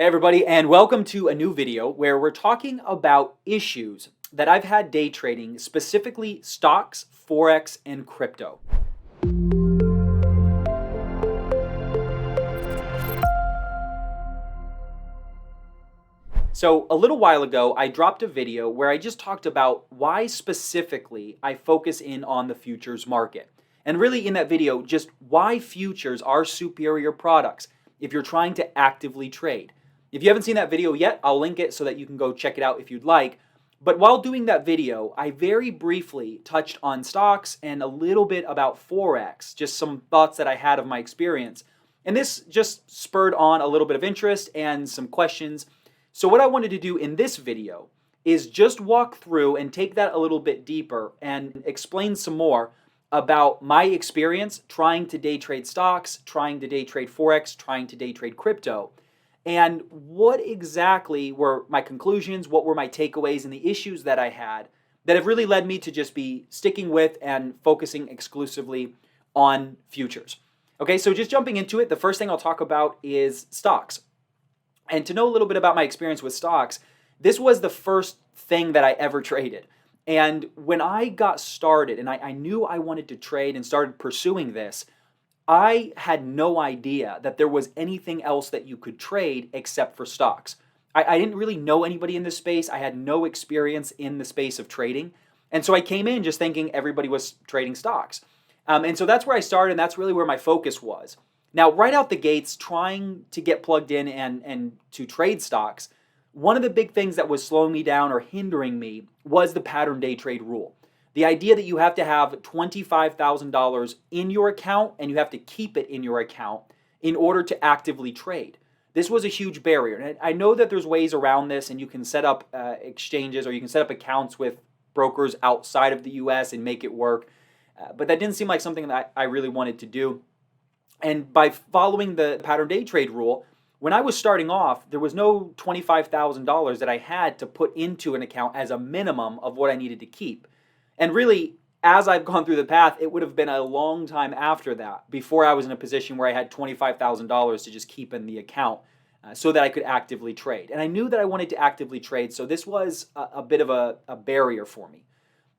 Hey everybody, and welcome to a new video where we're talking about issues that I've had day trading, specifically stocks, Forex, and crypto. So a little while ago, I dropped a video where I just talked about why specifically I focus in on the futures market. And really in that video, just why futures are superior products if you're trying to actively trade. If you haven't seen that video yet, I'll link it so that you can go check it out if you'd like. But while doing that video, I very briefly touched on stocks and a little bit about Forex, just some thoughts that I had of my experience. And this just spurred on a little bit of interest and some questions. So what I wanted to do in this video is just walk through and take that a little bit deeper and explain some more about my experience trying to day trade stocks, trying to day trade Forex, trying to day trade crypto, and what exactly were my conclusions, what were my takeaways, and the issues that I had that have really led me to just be sticking with and focusing exclusively on futures. Okay, so just jumping into it, the first thing I'll talk about is stocks. And to know a little bit about my experience with stocks, this was the first thing that I ever traded. And when I got started and I knew I wanted to trade and started pursuing this, I had no idea that there was anything else that you could trade except for stocks. I didn't really know anybody in this space. I had no experience in the space of trading. And so I came in just thinking everybody was trading stocks. And so that's where I started, and that's really where my focus was. Now, right out the gates, trying to get plugged in and to trade stocks, one of the big things that was slowing me down or hindering me was the pattern day trade rule. The idea that you have to have $25,000 in your account and you have to keep it in your account in order to actively trade. This was a huge barrier. And I know that there's ways around this, and you can set up exchanges or you can set up accounts with brokers outside of the US and make it work. But that didn't seem like something that I really wanted to do. And by following the pattern day trade rule, when I was starting off, there was no $25,000 that I had to put into an account as a minimum of what I needed to keep. And really, as I've gone through the path, it would have been a long time after that before I was in a position where I had $25,000 to just keep in the account so that I could actively trade. And I knew that I wanted to actively trade, so this was a bit of a barrier for me.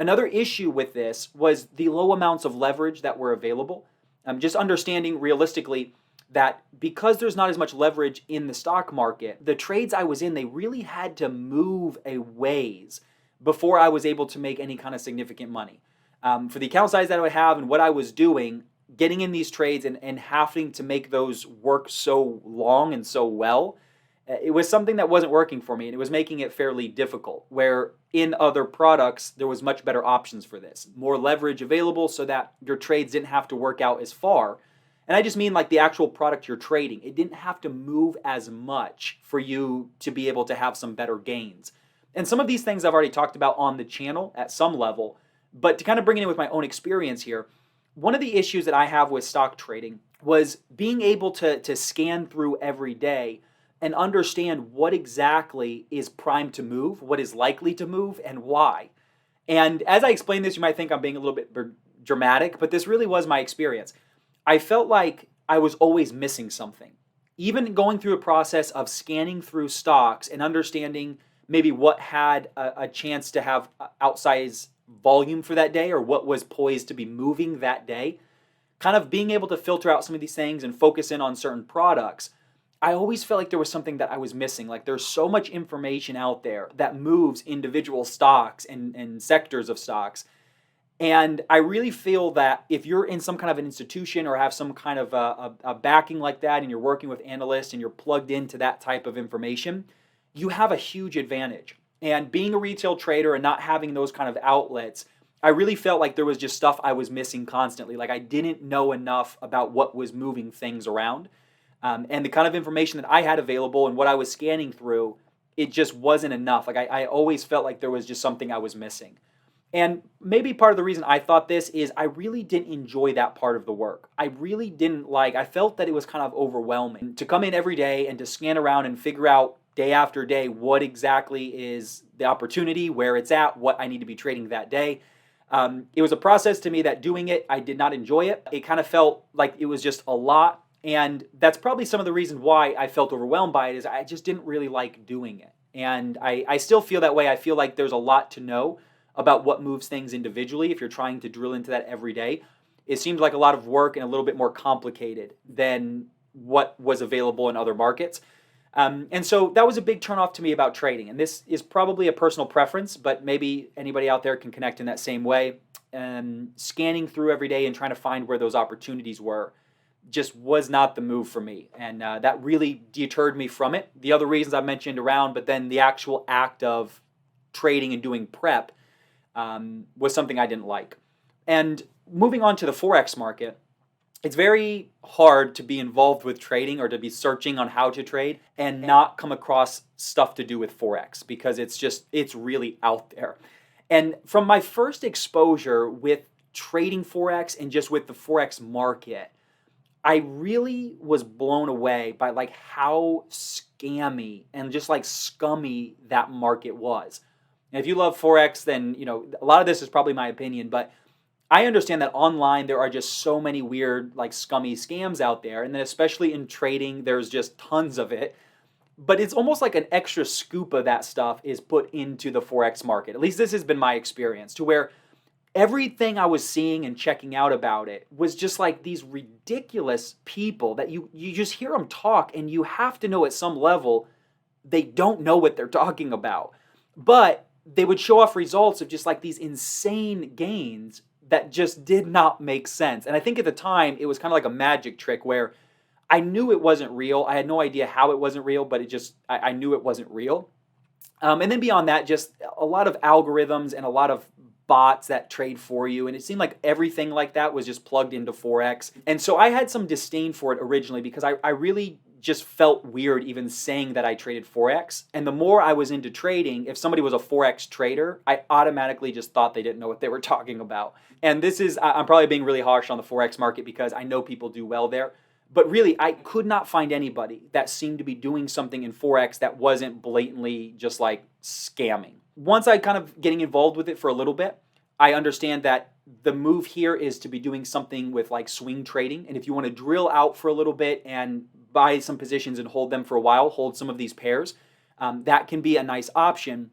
Another issue with this was the low amounts of leverage that were available. Just understanding realistically that because there's not as much leverage in the stock market, the trades I was in, they really had to move a ways before I was able to make any kind of significant money. For the account size that I would have and what I was doing, getting in these trades and having to make those work so long and so well, it was something that wasn't working for me, and it was making it fairly difficult, where in other products, there was much better options for this. More leverage available so that your trades didn't have to work out as far. And I just mean like the actual product you're trading. It didn't have to move as much for you to be able to have some better gains. And some of these things I've already talked about on the channel at some level, but to kind of bring it in with my own experience here, one of the issues that I have with stock trading was being able to scan through every day and understand what exactly is primed to move, what is likely to move, and why. And as I explain this, you might think I'm being a little bit dramatic, but this really was my experience. I felt like I was always missing something. Even going through a process of scanning through stocks and understanding maybe what had a chance to have outsized volume for that day or what was poised to be moving that day, kind of being able to filter out some of these things and focus in on certain products, I always felt like there was something that I was missing. Like there's so much information out there that moves individual stocks and sectors of stocks. And I really feel that if you're in some kind of an institution or have some kind of a backing like that and you're working with analysts and you're plugged into that type of information, you have a huge advantage. And being a retail trader and not having those kind of outlets, I really felt like there was just stuff I was missing constantly. Like I didn't know enough about what was moving things around. And the kind of information that I had available and what I was scanning through, it just wasn't enough. Like I always felt like there was just something I was missing. And maybe part of the reason I thought this is I really didn't enjoy that part of the work. I really didn't I felt that it was kind of overwhelming to come in every day and to scan around and figure out day after day what exactly is the opportunity, where it's at, what I need to be trading that day. It was a process to me that doing it, I did not enjoy it. It kind of felt like it was just a lot. And that's probably some of the reason why I felt overwhelmed by it is I just didn't really like doing it. And I still feel that way. I feel like there's a lot to know about what moves things individually if you're trying to drill into that every day. It seems like a lot of work and a little bit more complicated than what was available in other markets. And so that was a big turnoff to me about trading. And this is probably a personal preference, but maybe anybody out there can connect in that same way. Scanning through every day and trying to find where those opportunities were just was not the move for me. And that really deterred me from it. The other reasons I mentioned around, but then the actual act of trading and doing prep was something I didn't like. And moving on to the Forex market, it's very hard to be involved with trading or to be searching on how to trade and not come across stuff to do with Forex because it's really out there. And from my first exposure with trading Forex and just with the Forex market, I really was blown away by like how scammy and just like scummy that market was. And if you love Forex, then a lot of this is probably my opinion, but I understand that online there are just so many weird, like scummy scams out there. And then especially in trading, there's just tons of it. But it's almost like an extra scoop of that stuff is put into the Forex market. At least this has been my experience, to where everything I was seeing and checking out about it was just like these ridiculous people that you just hear them talk and you have to know at some level they don't know what they're talking about. But they would show off results of just like these insane gains that just did not make sense. And I think at the time it was kind of like a magic trick where I knew it wasn't real. I had no idea how it wasn't real, but I knew it wasn't real. And then beyond that, just a lot of algorithms and a lot of bots that trade for you. And it seemed like everything like that was just plugged into Forex. And so I had some disdain for it originally because I really just felt weird even saying that I traded Forex. And the more I was into trading, if somebody was a Forex trader, I automatically just thought they didn't know what they were talking about. And I'm probably being really harsh on the Forex market because I know people do well there. But really, I could not find anybody that seemed to be doing something in Forex that wasn't blatantly just like scamming. Once I kind of getting involved with it for a little bit, I understand that the move here is to be doing something with like swing trading. And if you want to drill out for a little bit and buy some positions and hold them for a while, hold some of these pairs, that can be a nice option.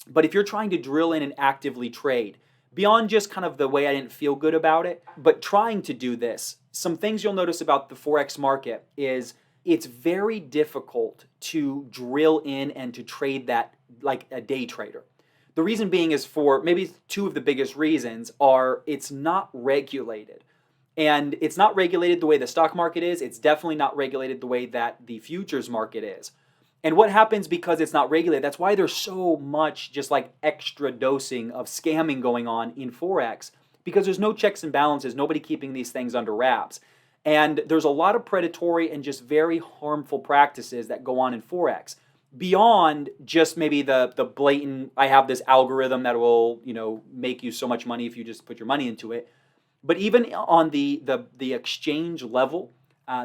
But if you're trying to drill in and actively trade, beyond just kind of the way I didn't feel good about it, but trying to do this, some things you'll notice about the Forex market is it's very difficult to drill in and to trade that like a day trader. The reason being is for maybe two of the biggest reasons are it's not regulated. And it's not regulated the way the stock market is. It's definitely not regulated the way that the futures market is. And what happens because it's not regulated, that's why there's so much just like extra dosing of scamming going on in Forex, because there's no checks and balances, nobody keeping these things under wraps. And there's a lot of predatory and just very harmful practices that go on in Forex. Beyond just maybe the blatant, I have this algorithm that will, make you so much money if you just put your money into it. But even on the exchange level,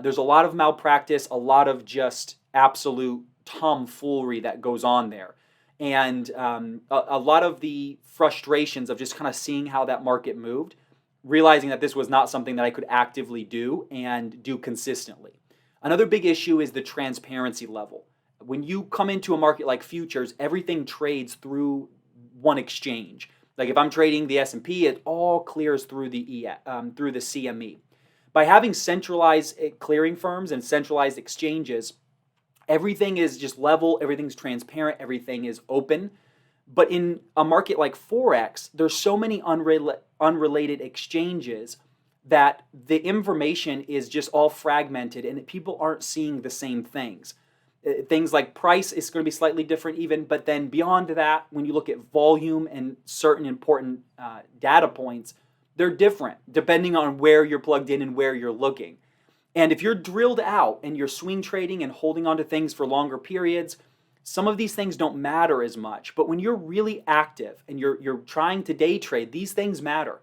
there's a lot of malpractice, a lot of just absolute tomfoolery that goes on there. And a lot of the frustrations of just kind of seeing how that market moved, realizing that this was not something that I could actively do and do consistently. Another big issue is the transparency level. When you come into a market like futures, everything trades through one exchange. Like if I'm trading the S&P, it all clears through the CME. By having centralized clearing firms and centralized exchanges, everything is just level, everything's transparent, everything is open. But in a market like Forex, there's so many unrelated exchanges that the information is just all fragmented and people aren't seeing the same things. Things like price is going to be slightly different even, but then beyond that, when you look at volume and certain important data points, they're different depending on where you're plugged in and where you're looking. And if you're drilled out and you're swing trading and holding on to things for longer periods, some of these things don't matter as much. But when you're really active and you're trying to day trade, these things matter.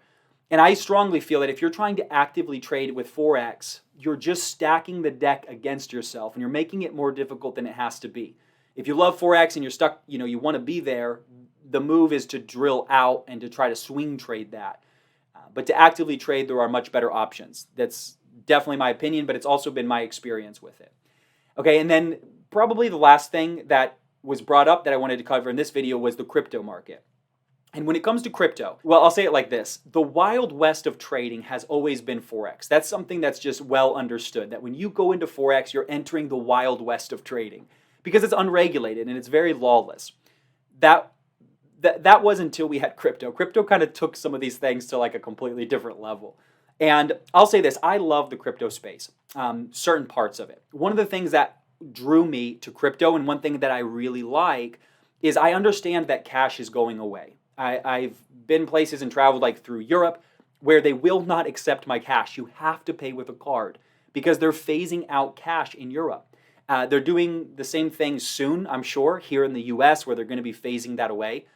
And I strongly feel that if you're trying to actively trade with Forex, you're just stacking the deck against yourself and you're making it more difficult than it has to be. If you love Forex and you're stuck, you want to be there, the move is to drill out and to try to swing trade that. But to actively trade, there are much better options. definitely my opinion, but it's also been my experience with it. Okay, and then probably the last thing that was brought up that I wanted to cover in this video was the crypto market. And when it comes to crypto, well, I'll say it like this. The wild west of trading has always been Forex. That's something that's just well understood, that when you go into Forex, you're entering the wild west of trading because it's unregulated and it's very lawless. That was until we had crypto. Crypto kind of took some of these things to like a completely different level. And I'll say this, I love the crypto space, certain parts of it. One of the things that drew me to crypto, and one thing that I really like, is I understand that cash is going away. I've been places and traveled like through Europe where they will not accept my cash. You have to pay with a card because they're phasing out cash in Europe. They're doing the same thing soon, I'm sure, here in the US where they're going to be phasing that away.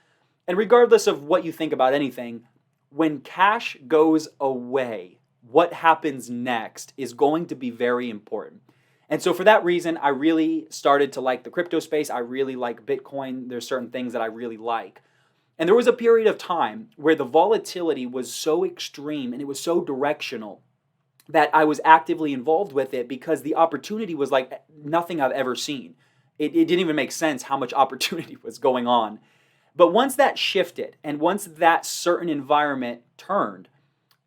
And regardless of what you think about anything, when cash goes away, what happens next is going to be very important. And so for that reason, I really started to like the crypto space. I really like Bitcoin. There's certain things that I really like. And there was a period of time where the volatility was so extreme and it was so directional that I was actively involved with it because the opportunity was like nothing I've ever seen. It didn't even make sense how much opportunity was going on. But once that shifted and once that certain environment turned,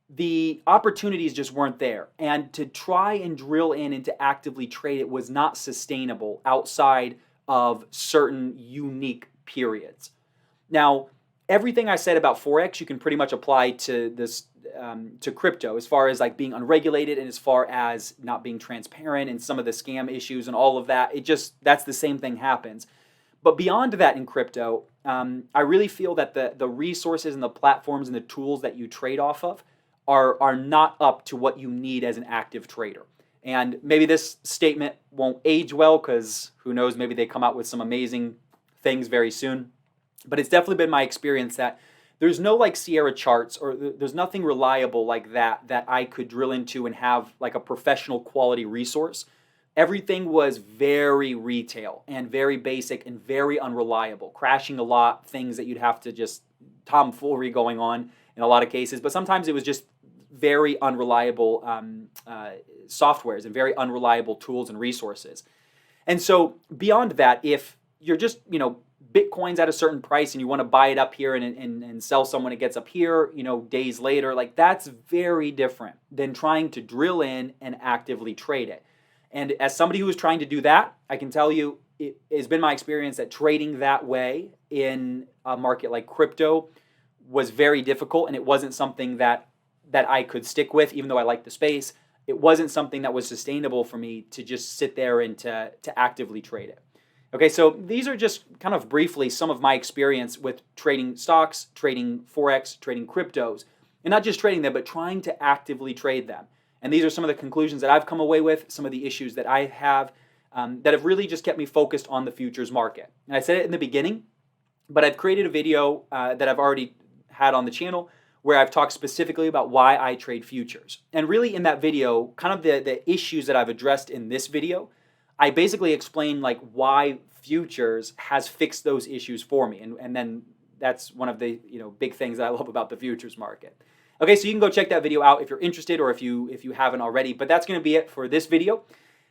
the opportunities just weren't there. And to try and drill in and to actively trade it was not sustainable outside of certain unique periods. Now, everything I said about Forex, you can pretty much apply to this, to crypto, as far as like being unregulated and as far as not being transparent and some of the scam issues and all of that. That's the same thing happens. But beyond that in crypto, I really feel that the resources and the platforms and the tools that you trade off of are not up to what you need as an active trader. And maybe this statement won't age well because who knows, maybe they come out with some amazing things very soon. But it's definitely been my experience that there's no like Sierra charts or there's nothing reliable like that I could drill into and have like a professional quality resource. Everything was very retail and very basic and very unreliable, crashing a lot, things that you'd have to just tomfoolery going on in a lot of cases. But sometimes it was just very unreliable softwares and very unreliable tools and resources. And so beyond that, if you're just, Bitcoin's at a certain price and you want to buy it up here and sell someone it gets up here, days later, like that's very different than trying to drill in and actively trade it. And as somebody who is trying to do that, I can tell you it has been my experience that trading that way in a market like crypto was very difficult, and it wasn't something that I could stick with, even though I like the space. It wasn't something that was sustainable for me to just sit there and to actively trade it. Okay, so these are just kind of briefly some of my experience with trading stocks, trading Forex, trading cryptos, and not just trading them, but trying to actively trade them. And these are some of the conclusions that I've come away with, some of the issues that I have that have really just kept me focused on the futures market. And I said it in the beginning, but I've created a video that I've already had on the channel where I've talked specifically about why I trade futures. And really in that video, kind of the issues that I've addressed in this video, I basically explain like why futures has fixed those issues for me. And then that's one of the big things that I love about the futures market. Okay, so you can go check that video out if you're interested or if you haven't already. But that's going to be it for this video.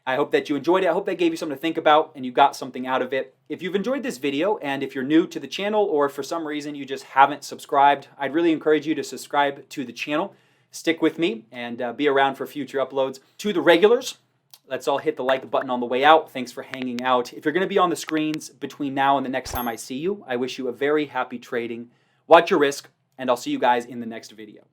I hope that you enjoyed it. I hope that gave you something to think about and you got something out of it. If you've enjoyed this video and if you're new to the channel or for some reason you just haven't subscribed, I'd really encourage you to subscribe to the channel. Stick with me and be around for future uploads. To the regulars, let's all hit the like button on the way out. Thanks for hanging out. If you're going to be on the screens between now and the next time I see you, I wish you a very happy trading. Watch your risk, and I'll see you guys in the next video.